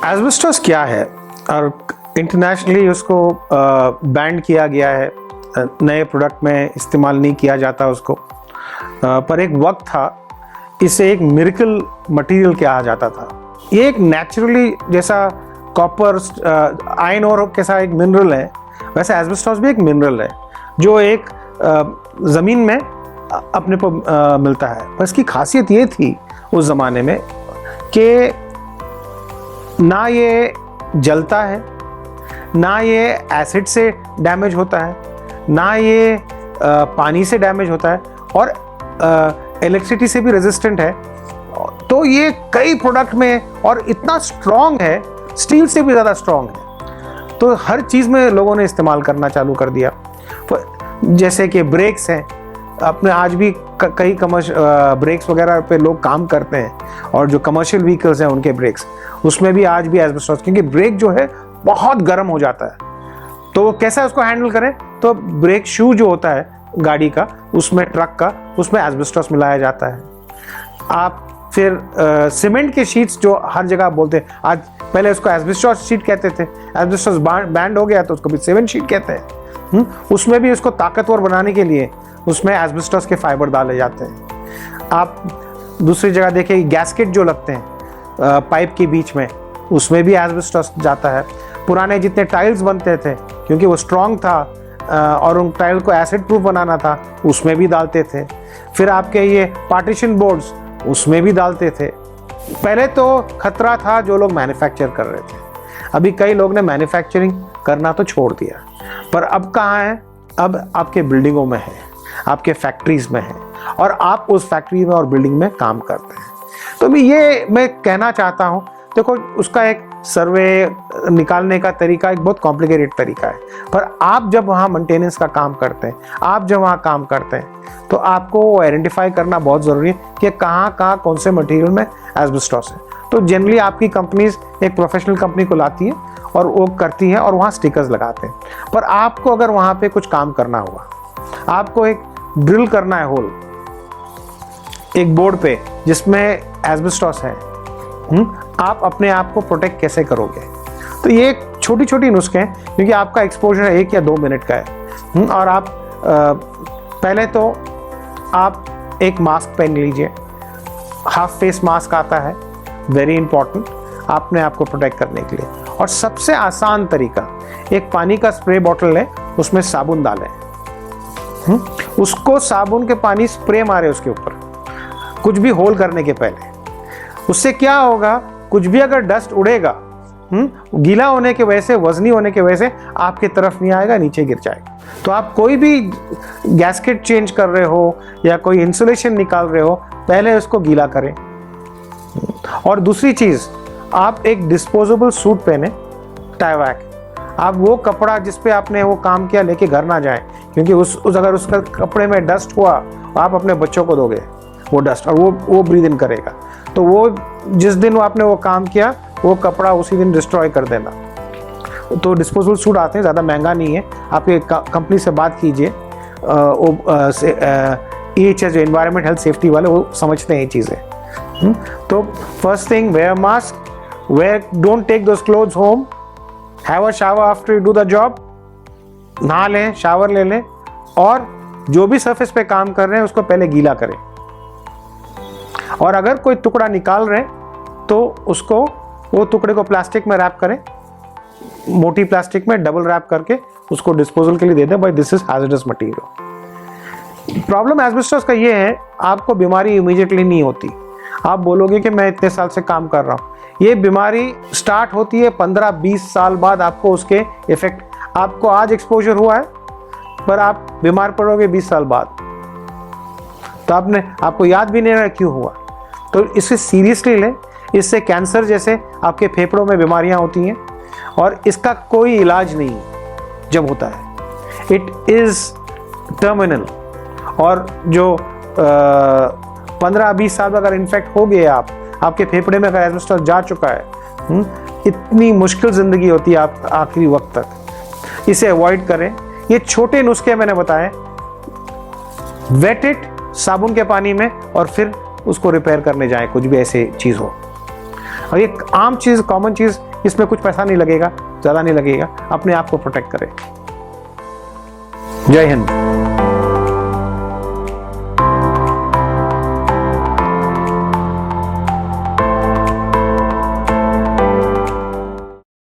Asbestos क्या है और इंटरनेशनली उसको बैन किया गया है, नए प्रोडक्ट में इस्तेमाल नहीं किया जाता उसको, पर एक वक्त था इसे एक मिरेकल मटेरियल कहा जाता था। ये एक नेचुरली जैसा कॉपर आयरन ओर के साथ एक मिनरल है, वैसे एस्बेस्टोस भी एक मिनरल है जो एक ज़मीन में अपने को मिलता है। पर इसकी खासियत ये थी उस ज़माने में कि ना ये जलता है, ना ये एसिड से डैमेज होता है, ना ये पानी से डैमेज होता है और इलेक्ट्रिसिटी से भी रेजिस्टेंट है। तो ये कई प्रोडक्ट में और इतना स्ट्रॉन्ग है, स्टील से भी ज़्यादा स्ट्रॉन्ग है, तो हर चीज़ में लोगों ने इस्तेमाल करना चालू कर दिया। जैसे कि ब्रेक्स हैं, अपने आज भी कई ब्रेक्स वगैरह पे लोग काम करते हैं और जो कमर्शियल व्हीकल्स हैं उनके ब्रेक्स, उसमें भी आज भी एस्बेस्टोस, क्योंकि ब्रेक जो है बहुत गर्म हो जाता है। तो कैसा उसको हैंडल करें, तो ब्रेक शू जो होता है गाड़ी का, उसमें ट्रक का, उसमें एस्बेस्टोस मिलाया जाता है। आप फिर सीमेंट के शीट्स जो हर जगह बोलते हैं, आज पहले उसको एस्बेस्टोस शीट कहते थे, एस्बेस्टोस बैंड हो गया तो उसको भी सीमेंट शीट कहते हैं। उसमें भी उसको ताकतवर बनाने के लिए उसमें एस्बेस्टोस के फाइबर डाले जाते हैं। आप दूसरी जगह देखें, गैस्केट जो लगते हैं पाइप के बीच में, उसमें भी एस्बेस्टोस जाता है। पुराने जितने टाइल्स बनते थे, क्योंकि वो स्ट्रॉन्ग था और उन टाइल को एसिड प्रूफ बनाना था, उसमें भी डालते थे। फिर आपके ये पार्टीशन बोर्ड्स, उसमें भी डालते थे। पहले तो खतरा था जो लोग मैन्युफैक्चर कर रहे थे, अभी कई लोग ने मैन्युफैक्चरिंग करना तो छोड़ दिया, पर अब कहाँ है, अब आपके बिल्डिंगों में है, आपके फैक्ट्रीज में है और आप उस फैक्ट्री में और बिल्डिंग में काम करते हैं। तो भी ये मैं कहना चाहता हूँ, देखो उसका एक सर्वे निकालने का तरीका एक बहुत कॉम्प्लिकेटेड तरीका है, पर आप जब वहाँ मेंटेनेंस का काम करते हैं, आप जब वहाँ काम करते हैं, तो आपको आइडेंटिफाई करना बहुत ज़रूरी है कि कहाँ कौन से मटेरियल में एस्बेस्टोस है। तो जनरली आपकी कंपनीज एक प्रोफेशनल कंपनी को लाती है और वो करती है और वहाँ स्टिकर्स लगाते हैं। पर आपको अगर वहाँ पे कुछ काम करना हुआ, आपको एक ड्रिल करना है होल एक बोर्ड पे जिसमें एस्बेस्टोस है, आप अपने आप को प्रोटेक्ट कैसे करोगे? तो ये एक छोटी छोटी नुस्खे हैं, क्योंकि आपका एक्सपोजर 1 या 2 मिनट का है। और आप पहले तो आप एक मास्क पहन लीजिए, हाफ फेस मास्क आता है, वेरी इंपॉर्टेंट आपने आपको प्रोटेक्ट करने के लिए। और सबसे आसान तरीका, एक पानी का स्प्रे बॉटल लें, उसमें साबुन डालें, उसको साबुन के पानी स्प्रे मारे उसके ऊपर, कुछ भी होल करने के पहले। उससे क्या होगा, कुछ भी अगर डस्ट उड़ेगा, गीला होने की वजह से, वजनी होने की वजह से आपकी तरफ नहीं आएगा, नीचे गिर जाएगा। तो आप कोई भी गैस्केट चेंज कर रहे हो या कोई इंसुलेशन निकाल रहे हो, पहले उसको गीला करें। और दूसरी चीज़, आप एक डिस्पोजेबल सूट पहने, टाइवैक। आप वो कपड़ा जिस पे आपने वो काम किया लेके घर ना जाएं, क्योंकि अगर उसका कपड़े में डस्ट हुआ, आप अपने बच्चों को दोगे वो डस्ट, और वो ब्रीद इन करेगा, तो वो जिस दिन आपने वो काम किया, वो कपड़ा उसी दिन डिस्ट्रॉय कर देना। तो डिस्पोजेबल सूट आते हैं, ज़्यादा महंगा नहीं है, आपके कंपनी से बात कीजिए, EHS जो एनवायरनमेंट हेल्थ सेफ्टी वाले, वो समझते हैं ये चीज़ें। तो first thing, wear mask, don't take those clothes home, have a shower after you do the job, नहा लें, शावर ले लें, और जो भी सरफेस पे काम कर रहे हैं उसको पहले गीला करें। और अगर कोई टुकड़ा निकाल रहे हैं तो उसको, वो टुकड़े को प्लास्टिक में रैप करें, मोटी प्लास्टिक में डबल रैप करके उसको डिस्पोजल के लिए दे दें, भाई this is hazardous material. Problem asbestos का ये है, आपको बीमारी इमीडिएटली नहीं होती। आप बोलोगे कि मैं इतने साल से काम कर रहा हूँ, ये बीमारी स्टार्ट होती है 15-20 साल बाद, आपको उसके इफेक्ट, आपको आज एक्सपोजर हुआ है पर आप बीमार पड़ोगे 20 साल बाद, तो आपको याद भी नहीं रहा क्यों हुआ। तो इसे सीरियसली लें, इससे कैंसर जैसे आपके फेफड़ों में बीमारियां होती हैं और इसका कोई इलाज नहीं जब होता है, इट इज़ टर्मिनल। और जो 15-20 साल में अगर इन्फेक्ट हो गए आपके फेफड़े में अगर एस्बेस्टोस जा चुका है, इतनी मुश्किल ज़िंदगी होती है आप आखिरी वक्त तक। इसे अवॉइड करें। ये छोटे नुस्खे मैंने बताए, वेट इट साबुन के पानी में और फिर उसको रिपेयर करने जाएं, कुछ भी ऐसे चीज़ हो। और ये आम चीज़, कॉमन चीज़ इसमें कुछ पैसा नहीं लगेगा, ज़्यादा नहीं लगेगा, अपने आप को प्रोटेक्ट करें। जय हिंद।